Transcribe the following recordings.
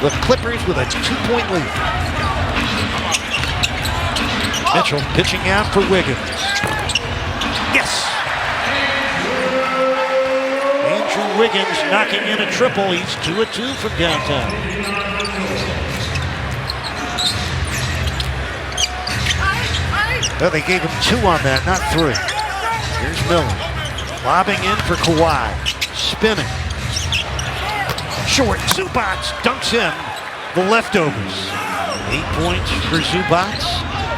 The Clippers with a 2-point lead. Mitchell pitching out for Wiggins. Yes! Andrew Wiggins knocking in a triple. He's 2 of 2 from downtown. Well, they gave him 2 on that, not 3. Here's Miller. Lobbing in for Kawhi. Spinning. Short. Zubac dunks in the leftovers. 8 points for Zubac.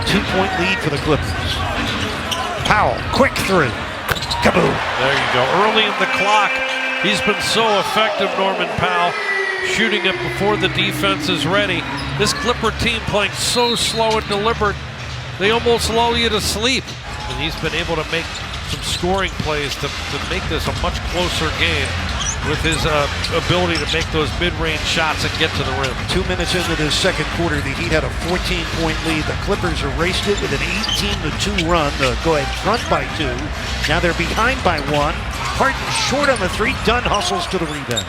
2-point lead for the Clippers. Powell, quick 3. Kaboom. There you go. Early in the clock. He's been so effective, Norman Powell, shooting it before the defense is ready. This Clipper team playing so slow and deliberate, they almost lull you to sleep. And he's been able to make some scoring plays to make this a much closer game with his ability to make those mid-range shots and get to the rim. 2 minutes into this second quarter, the Heat had a 14-point lead. The Clippers erased it with an 18-2 run to go ahead front by 2. Now they're behind by 1. Harden short on the 3. Dunn hustles to the rebound.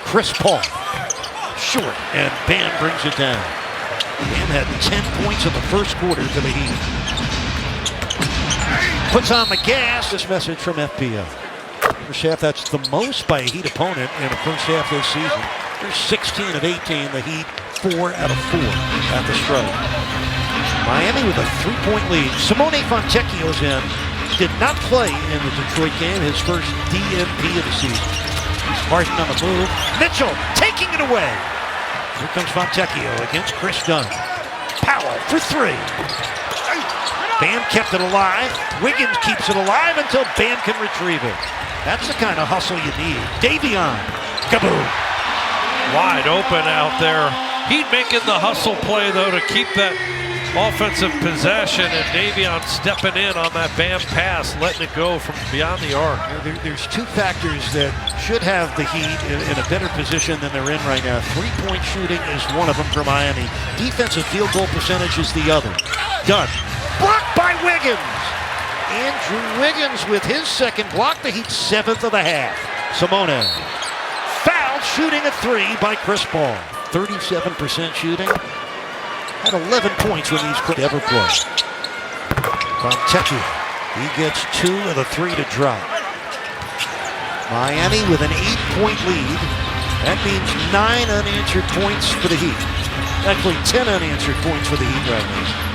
Chris Paul short, and Bam brings it down. Bam had 10 points in the first quarter for the Heat. Puts on the gas. This message from FPL. First half, that's the most by a Heat opponent in the first half this season. They're 16 of 18. The Heat 4 out of 4 at the stripe. Miami with a 3-point lead. Simone Fontecchio's in. Did not play in the Detroit game. His first DNP of the season. He's Harden on the move. Mitchell taking it away. Here comes Fontecchio against Chris Dunn. Powell for 3. Bam kept it alive. Wiggins keeps it alive until Bam can retrieve it. That's the kind of hustle you need. Davion. Kaboom. Wide open out there. Heat making the hustle play, though, to keep that offensive possession, and Davion stepping in on that Bam pass, letting it go from beyond the arc. There's 2 factors that should have the Heat in a better position than they're in right now. 3-point shooting is one of them for Miami. Defensive field goal percentage is the other. Done. Blocked by Wiggins. Andrew Wiggins with his second block. The Heat 7th of the half. Simone. Foul shooting a 3 by Chris Paul. 37% shooting. Had 11 points when these could ever play. Fontecchio. He gets 2 of the 3 to drop. Miami with an 8-point lead. That means 9 unanswered points for the Heat. Actually 10 unanswered points for the Heat right now.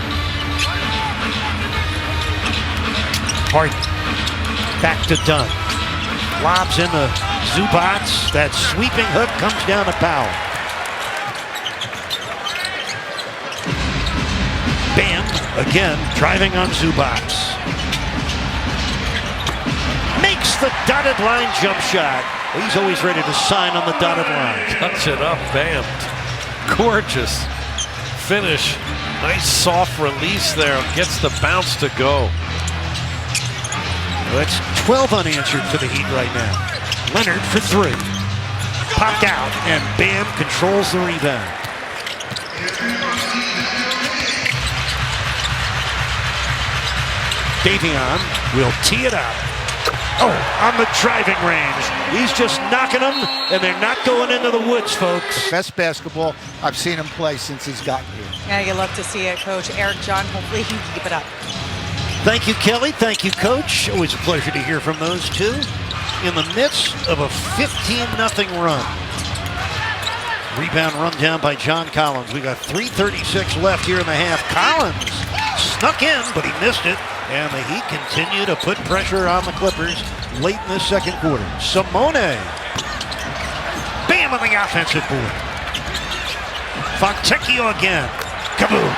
Harden. Back to Dunn. Lobs into Zubac. That sweeping hook comes down to Powell. Bam, again, driving on Zubac. Makes the dotted line jump shot. He's always ready to sign on the dotted line. Touch it up, Bam. Gorgeous finish. Nice soft release there. Gets the bounce to go. That's 12 unanswered for the Heat right now. Leonard for 3. Popped out, and Bam controls the rebound. Davion will tee it up. Oh, on the driving range. He's just knocking them, and they're not going into the woods, folks. Best basketball I've seen him play since he's gotten here. Yeah, you love to see it, Coach. Eric John, hopefully he can keep it up. Thank you, Kelly. Thank you, Coach. Always a pleasure to hear from those two. In the midst of a 15-0 run. Rebound run down by John Collins. We got 3:36 left here in the half. Collins snuck in, but he missed it. And the Heat continue to put pressure on the Clippers late in the second quarter. Simone. Bam on the offensive board. Fontecchio again. Kaboom.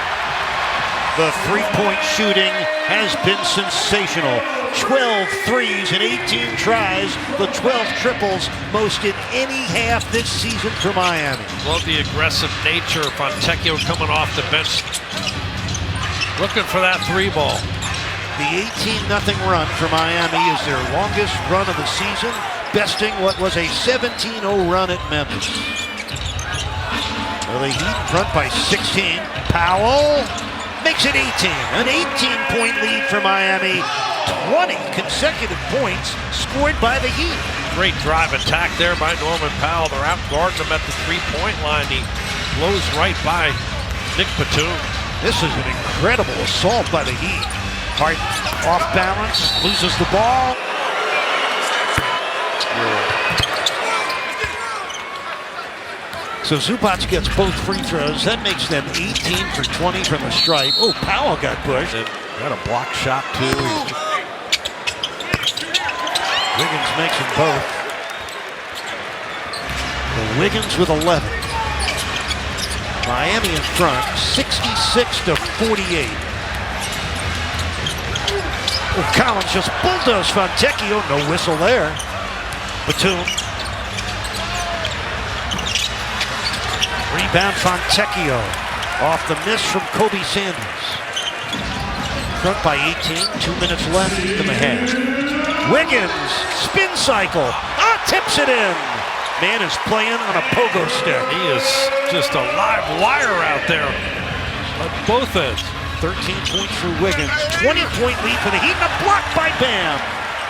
The 3-point shooting has been sensational. 12 threes in 18 tries. The 12 triples, most in any half this season for Miami. Love the aggressive nature. Fontecchio coming off the bench. Looking for that 3-ball. The 18-0 run for Miami is their longest run of the season, besting what was a 17-0 run at Memphis. Well, the Heat in front by 16. Powell makes it 18. An 18-point lead for Miami. 20 consecutive points scored by the Heat. Great drive attack there by Norman Powell. They're out guarding him at the three-point line. He blows right by Nick Batum. This is an incredible assault by the Heat. Harden off balance, loses the ball. So Zubac gets both free throws. That makes them 18 for 20 from the stripe. Oh, Powell got pushed. And got a block shot too. Wiggins makes them both. The Wiggins with 11. Miami in front, 66-48. Oh, Collins just bulldozed Fontecchio. No whistle there. Batum. Rebound Fontecchio. Off the miss from Kobe Sanders. Front by 18. 2 minutes left in the half. Wiggins. Spin cycle. Tips it in. Man is playing on a pogo stick. He is just a live wire out there on both ends. 13 points for Wiggins. 20-point lead for the Heat. And a block by Bam.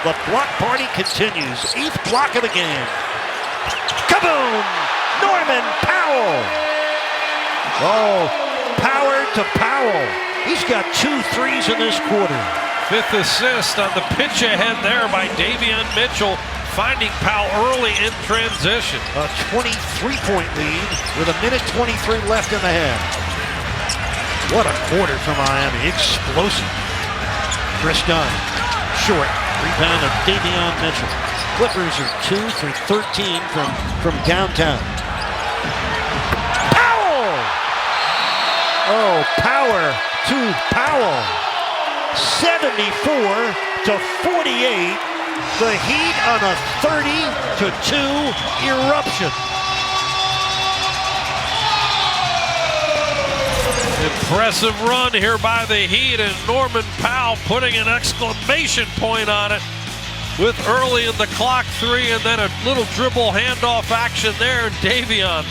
The block party continues. 8th block of the game. Kaboom! Norman Powell. Oh, power to Powell. He's got 2 threes in this quarter. 5th assist on the pitch ahead there by Davion Mitchell, finding Powell early in transition. A 23-point lead with 1:23 left in the half. What a quarter for Miami. Explosive. Chris Dunn. Short. Rebound of Davion Mitchell. Clippers are 2 for 13 from downtown. Powell! Oh, power to Powell. 74-48. The Heat on a 30-2 eruption. Impressive run here by the Heat, and Norman Powell putting an exclamation point on it with early in the clock 3, and then a little dribble handoff action there, and Davion